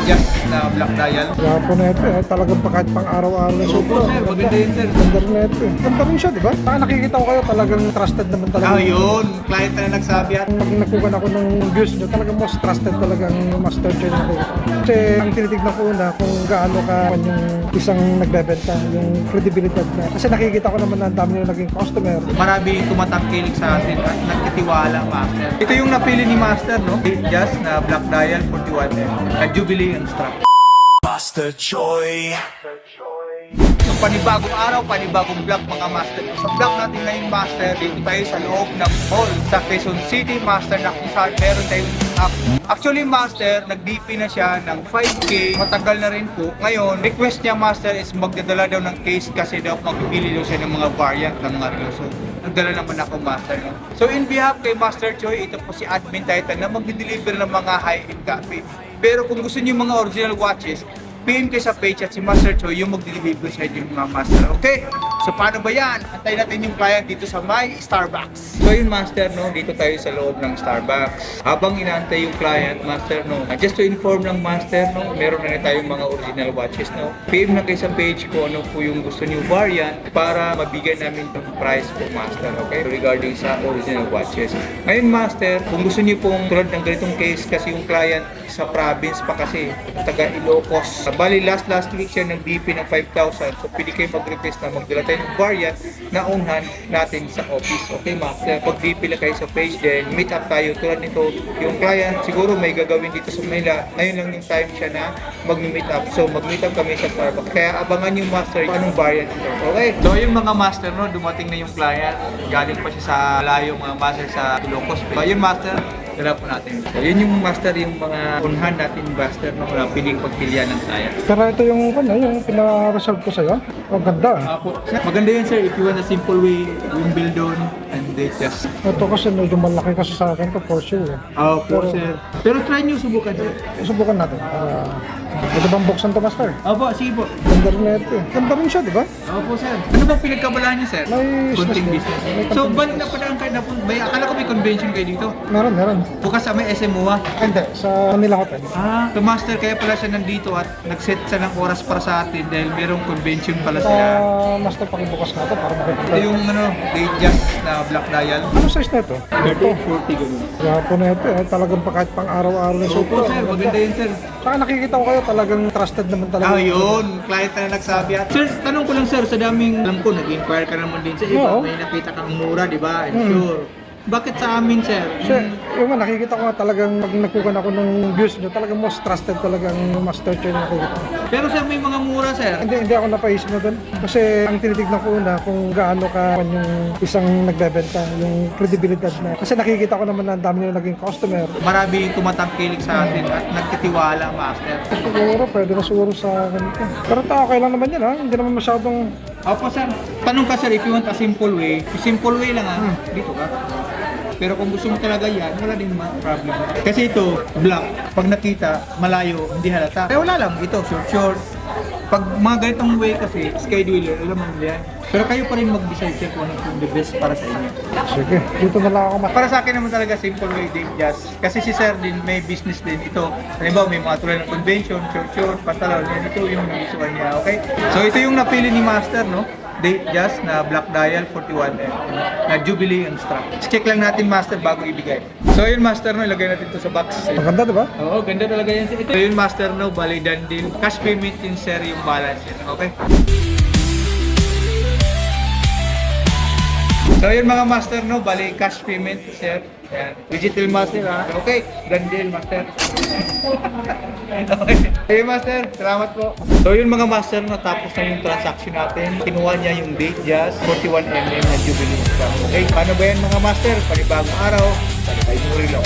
just na black dial. Kaya po na ito talagang kahit pang araw-araw na Opo sir, maganda yun sir. Ganda rin na ito Ganda rin siya, di ba? Nakikita ko kayo talagang trusted naman talaga. Yun, client na nagsabi at Pag nagkukan ako ng views nyo, talagang most trusted talagang master chain na kayo. Kasi ang tinitignan ko na kung gaano ka yung isang nagbebenta, yung credibility na. Kasi nakikita ko naman na ang dami nyo naging customer. marami tumatangkilik sa atin at nagtitiwala master. Ito yung napili ni master, no? Just na black dial 41M na Jubilee and Strap. Master Choi. So panibagong araw, panibagong vlog mga master. Sa vlog natin ngayon master, dito tayo sa loob ng mall sa Quezon City master na kung saan meron tayong actually master, nag-DP na siya ng 5K, matagal na rin po. Ngayon, request niya master is magdadala daw ng case kasi daw magpipili daw siya ng mga variant ng mga relo. So, nagdala naman ako master. No? So in behalf kay Master Choi, ito po si Admin Titan na magdi-deliver ng mga high-end copy. Pero kung gusto niyo mga original watches, PM kayo sa page at si Master Choi yung mag-deliver sa inyo mga master. Okay? So paano ba yan? Antayin natin yung client dito sa my Starbucks. So yun master, no? Dito tayo sa loob ng Starbucks. Habang inaantay yung client, master, no? Just to inform lang master, no? Meron na rin tayong mga original watches, no? PM na kayo sa page ko ano po yung gusto niyo variant para mabigyan namin yung price po master. Okay? Regarding sa original watches. Ngayon master, kung gusto niyo pong tulad ng ganitong case kasi yung client sa province pa kasi taga Ilocos. Bali last week siya ng BP ng 5,000. So pwede kayo mag-request na magdala tayo ng variant na unhan natin sa office. Okay master, pag BP lang kayo sa page then meet up tayo. Tulad nito yung client siguro may gagawin dito sa Manila. Ngayon lang yung time siya na mag-meet up. So mag-meet up kami sa Starbucks. Kaya abangan yung master anong variant ito. Okay? So yung mga master no, dumating na yung client. Galing pa siya sa layo mga master sa Ilocos. So yung master, dala po natin. So, yun yung master, yung mga unhan natin master no, na piling pagpilian ng client. Pero ito yung yung pina-reserve ko sa'yo. Ang ganda. Maganda yun sir, if you want a simple way, Wimbledon and they just... Ito kasi medyo malaki kasi sa akin to for sure. Po sir. Pero try nyo subukan sir. Subukan natin. Ito bang buksan to master? Opo, sige po. Ganda rin na ito Ganda rin siya, di ba? Opo sir. Ano bang pinagkabalaan niyo sir? May Konting business. business. May So, konting balik na pala ang kayo na po. Akala ko may convention kayo dito. Meron. Bukas sa may SMUA. Hindi, sa Manila Hotel. So master, kaya pala siya nandito at nag-set siya ng oras para sa atin dahil merong convention pala Sa sila. master, pakibukas nga ito para makikita. Ito yung day just na black dial. Ano size na ito? 30-40 ganun. Kaya po na ito talagang kahit pang araw-araw na Opo sir, maganda yun sir. Saka nakikita ko kayo talagang trusted naman talaga. Yun, client na nagsabi at sir, tanong ko lang sir, sa daming alam ko, nag-inquire ka naman din sa iba, Oo. may nakita kang mura, di ba? I'm sure. Bakit sa amin sir? Kasi yung nga nakikita ko nga talagang pag nagkukan ako ng views nyo, talagang most trusted talagang master chain na nakikita ko. Pero sir, may mga mura sir. Hindi ako napaisip na doon. Kasi ang tinitignan ko una kung gaano ka yung isang nagbebenta, yung credibility na. Kasi nakikita ko naman na ang dami nyo naging customer. Marami tumatangkilik sa atin at nagtitiwala master. Siguro, pwede na siguro sa ganito. Pero okay lang naman yan Hindi naman masyadong... Opo sir, tanong ka sir, if you want a simple way, simple way lang dito ka. Pero kung gusto mo talaga yan, wala din naman problem. Kasi ito, black, pag nakita, malayo, hindi halata. Kaya wala lang, ito, short. Pag mga ganitong way kasi, scheduler, alam mo yan. Pero kayo pa rin mag-decide sir kung ano yung the best para sa inyo. Sige, dito na lang ako Para sa akin naman talaga simple way din, just. Kasi si sir din, may business din ito. Halimbawa, may mga tulad ng convention, short, pantalon, yan. Ito yung nagustuhan niya, okay? So ito yung napili ni Master, no? Date just na black dial 41M na Jubilee and Strap. Check lang natin master bago ibigay. So yun master no, ilagay natin to sa box. Maganda, di ba? Oo, ganda talaga yan. Ito yun master no, bali dan deal. Cash payment in sir yung balance yun. Okay? So yun mga master no, bali cash payment sir. Yan. Digital master Okay, dan deal master. Okay. Hey master, salamat po. So yun mga master, natapos na yung transaction natin. Kinuha niya yung date just 41mm na Jubilee. Okay, paano ba yan mga master? Panibagong araw, panibagong relo.